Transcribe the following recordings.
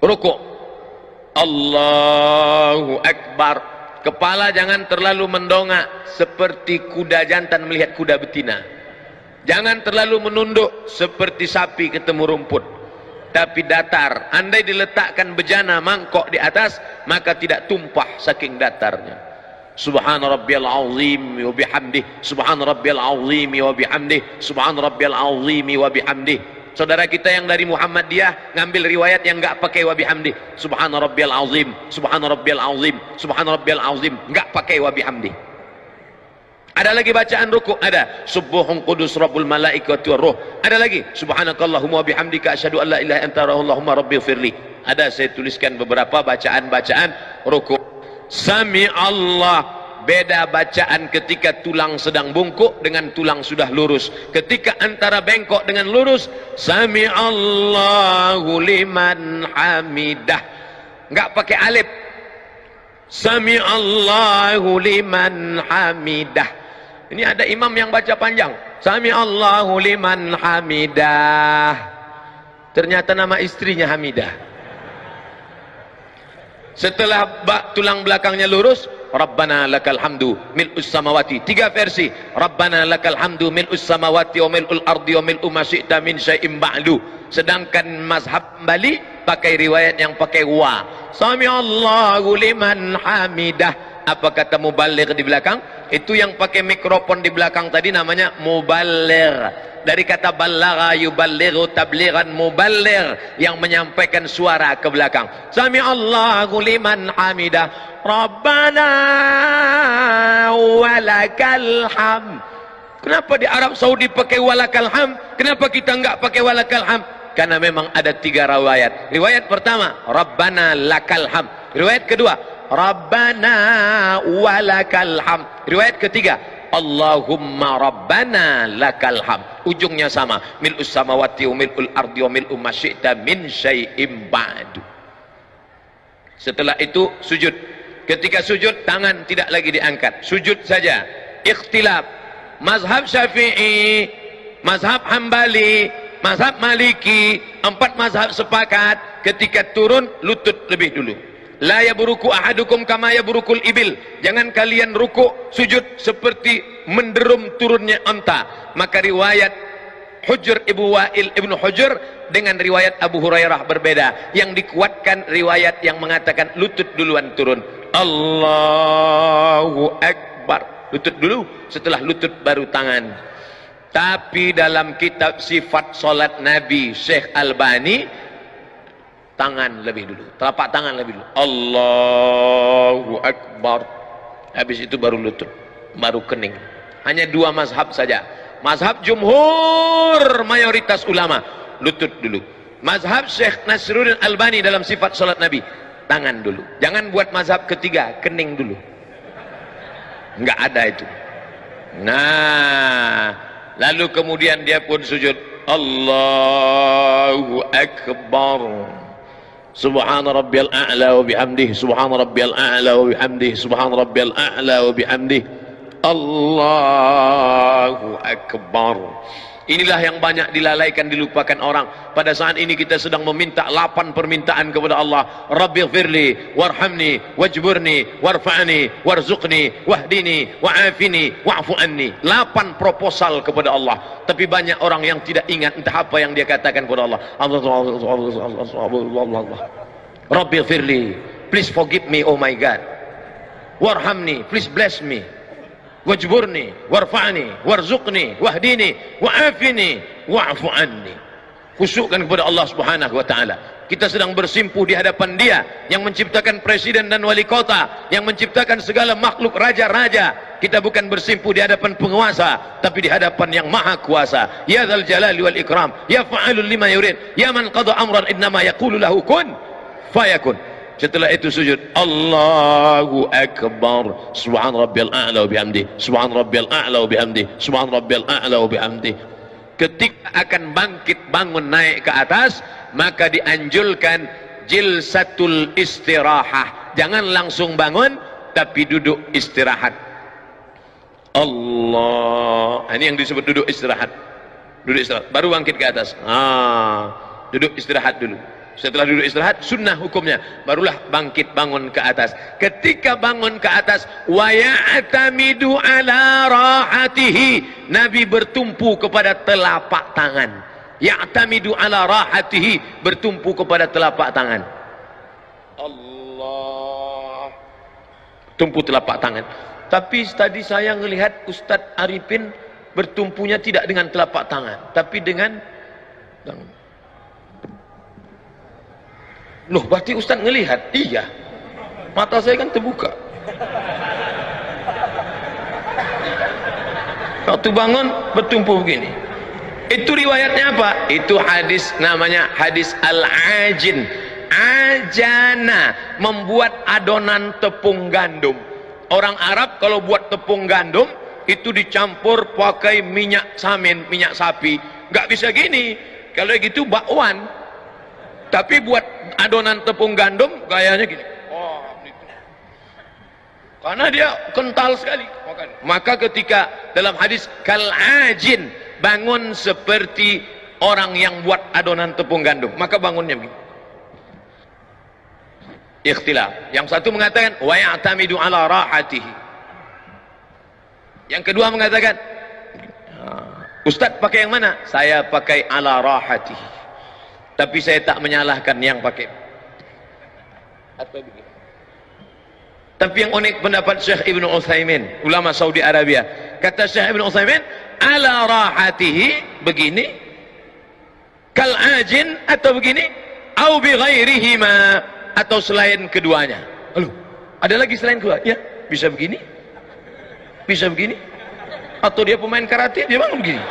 Rukuk, Allahu Akbar. Kepala jangan terlalu mendongak seperti kuda jantan melihat kuda betina. Jangan terlalu menunduk seperti sapi ketemu rumput, tapi datar. Andai diletakkan bejana mangkok di atas, maka tidak tumpah saking datarnya. Subhana rabbiyal azim wa bihamdih, subhana rabbiyal azim wa bihamdih, subhana rabbiyal azim wa bihamdih. Saudara kita yang dari Muhammadiyah ngambil riwayat yang enggak pakai wa bihamdih. Subhana rabbiyal azim, subhana rabbiyal azim, subhana rabbiyal azim, enggak pakai wa bihamdih. Ada lagi bacaan rukuk, ada subuhun qudus rabbul malaikati waruh. Ada lagi subhanakallahumma wa bihamdika asyhadu an la ilaha illa anta allahumma rabbighfirli. Ada saya tuliskan beberapa bacaan-bacaan rukuk. Sami Allah. Beda bacaan ketika tulang sedang bungkuk dengan tulang sudah lurus. Ketika antara bengkok dengan lurus, Sami Allahu liman hamidah. Enggak pakai alif. Sami Allahu liman hamidah. Ini ada imam yang baca panjang. Sami Allahu liman hamidah. Ternyata nama istrinya Hamidah. Setelah tulang belakangnya lurus, Rabbana lakal hamdu mil'us samawati. 3 versi. Rabbana lakal hamdu mil'us samawati wa mil'ul ardi wa mil'u ma syi'ta min syai'im ba'du. Sedangkan mazhab Bali pakai riwayat yang pakai wa. Sami Allahu liman hamidah. Apa kata mubaligh di belakang? Itu yang pakai mikrofon di belakang tadi namanya mubaligh. Dari kata balagha yuballighu tablighan, muballigh yang menyampaikan suara ke belakang. Sami Allahu liman hamidah. Rabbana walakal ham. Kenapa di Arab Saudi pakai walakal ham? Kenapa kita enggak pakai walakal ham? Karena memang ada 3 riwayat. Riwayat pertama, Rabbana lakal ham. Riwayat kedua, Rabbana walakal ham. Riwayat ketiga, Allahumma Rabbana lakal ham. Ujungnya sama, mil'us samawati wa mil'ul ardi wa mil'u ma syi'ta min syai'im ba'du. Setelah itu sujud. Ketika sujud, tangan tidak lagi diangkat, sujud saja. Ikhtilaf mazhab Syafi'i, mazhab Hambali, mazhab Maliki, 4 mazhab sepakat ketika turun lutut lebih dulu. La yaburuku ahadukum kama yaburukul ibil. Jangan kalian rukuk sujud seperti menderum turunnya unta. Maka riwayat Hujr Ibnu Wa'il Ibnu Hujr dengan riwayat Abu Hurairah berbeda. Yang dikuatkan riwayat yang mengatakan lutut duluan turun. Allahu Akbar. Lutut dulu, setelah lutut baru tangan. Tapi dalam kitab sifat solat Nabi Syekh Albani, tangan lebih dulu, telapak tangan lebih dulu. Allahu Akbar. Habis itu baru lutut, baru kening. Hanya 2 mazhab saja. Mazhab jumhur mayoritas ulama, lutut dulu. Mazhab Syekh Nasruddin Albani dalam sifat salat Nabi, tangan dulu. Jangan buat mazhab ketiga, kening dulu. Enggak ada itu. Nah, lalu kemudian dia pun sujud. Allahu Akbar. Subhana rabbiyal a'la wa bihamdihi, subhana rabbiyal a'la wa bihamdihi, subhana rabbiyal a'la wa bihamdihi. Allahu Akbar. Inilah yang banyak dilalaikan, dilupakan orang. Pada saat ini kita sedang meminta 8 permintaan kepada Allah. Rabbighfirli warhamni wajburni warfa'ni warzuqni wahdini wa'afini wa'fu anni. 8 proposal kepada Allah. Tapi banyak orang yang tidak ingat entah apa yang dia katakan kepada Allah. Rabbighfirli, please forgive me, oh my God. Warhamni, please bless me. Wajburni warfa'ni warzuqni wahdini wa'afini wa'fu anni. Khusyukkan kepada Allah Subhanahu wa taala. Kita sedang bersimpuh di hadapan Dia yang menciptakan presiden dan wali kota, yang menciptakan segala makhluk, raja-raja. Kita bukan bersimpuh di hadapan penguasa, tapi di hadapan yang maha kuasa. Ya dzal jalali wal ikram, ya fa'alul lima yurid, ya man qada amran innama yaqulu lahu kun fayakun. Setelah itu sujud. Allahu Akbar. Subhan rabbiyal a'la wa bihamdi, subhan rabbiyal a'la wa bihamdi, subhan rabbiyal a'la wa bihamdi. Ketika akan bangkit bangun naik ke atas, maka dianjurkan jilsatul istirahah. Jangan langsung bangun, tapi duduk istirahat. Allah. Ini yang disebut duduk istirahat. Duduk istirahat, baru bangkit ke atas. Duduk istirahat dulu. Setelah duduk istirahat, sunnah hukumnya, barulah bangkit bangun ke atas. Ketika bangun ke atas, wa ya'tamidu ala rahatihi, Nabi bertumpu kepada telapak tangan. Ya'tamidu ala rahatihi, bertumpu kepada telapak tangan. Allah, tumpu telapak tangan. Tapi tadi saya melihat Ustadz Arifin bertumpunya tidak dengan telapak tangan, tapi dengan tangan. Loh, berarti Ustaz ngelihat? Iya, mata saya kan terbuka. Waktu bangun bertumpu begini. Itu riwayatnya apa? Itu hadis, namanya hadis al-ajin. Ajana, membuat adonan tepung gandum. Orang Arab kalau buat tepung gandum itu dicampur pakai minyak samin, minyak sapi. Nggak bisa gini. Kalau gitu bakwan. Tapi buat adonan tepung gandum gayanya gini. Oh, gitu. Karena dia kental sekali. Maka ketika dalam hadis kal-ajin, bangun seperti orang yang buat adonan tepung gandum, maka bangunnya begini. Ikhtilaf. Yang satu mengatakan wa ya'tamidu ala rahatihi. Yang kedua mengatakan, Ustaz pakai yang mana? Saya pakai ala rahatihi. Tapi saya tak menyalahkan yang pakai. Atau begini. Tapi yang unik pendapat Syekh Ibn Utsaimin, ulama Saudi Arabia. Kata Syekh Ibn Utsaimin, ala rahatihi, begini, kal ajin, atau begini, au bi ghairihima, atau selain keduanya. Halo, ada lagi selain kedua? Ya, bisa begini, bisa begini, atau dia pemain karate, dia bangun begini.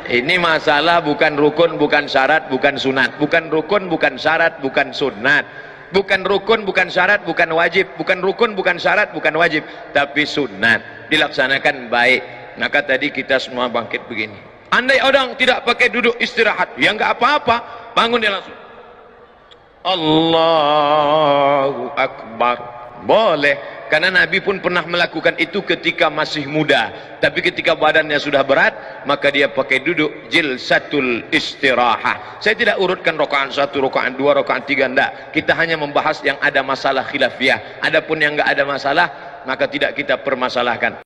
Ini masalah bukan rukun, bukan syarat, bukan sunat. Bukan rukun, bukan syarat, bukan sunat. Bukan rukun, bukan syarat, bukan wajib. Bukan rukun, bukan syarat, bukan wajib. Tapi sunat. Dilaksanakan baik. Maka tadi kita semua bangkit begini. Andai orang tidak pakai duduk istirahat, ya nggak apa-apa. Bangun dia langsung. Allahu Akbar. Boleh. Karena Nabi pun pernah melakukan itu ketika masih muda. Tapi ketika badannya sudah berat, maka dia pakai duduk jilsatul istirahah. Saya tidak urutkan rakaat 1, rakaat 2, rakaat 3, enggak. Kita hanya membahas yang ada masalah khilafiyah. Adapun yang enggak ada masalah, maka tidak kita permasalahkan.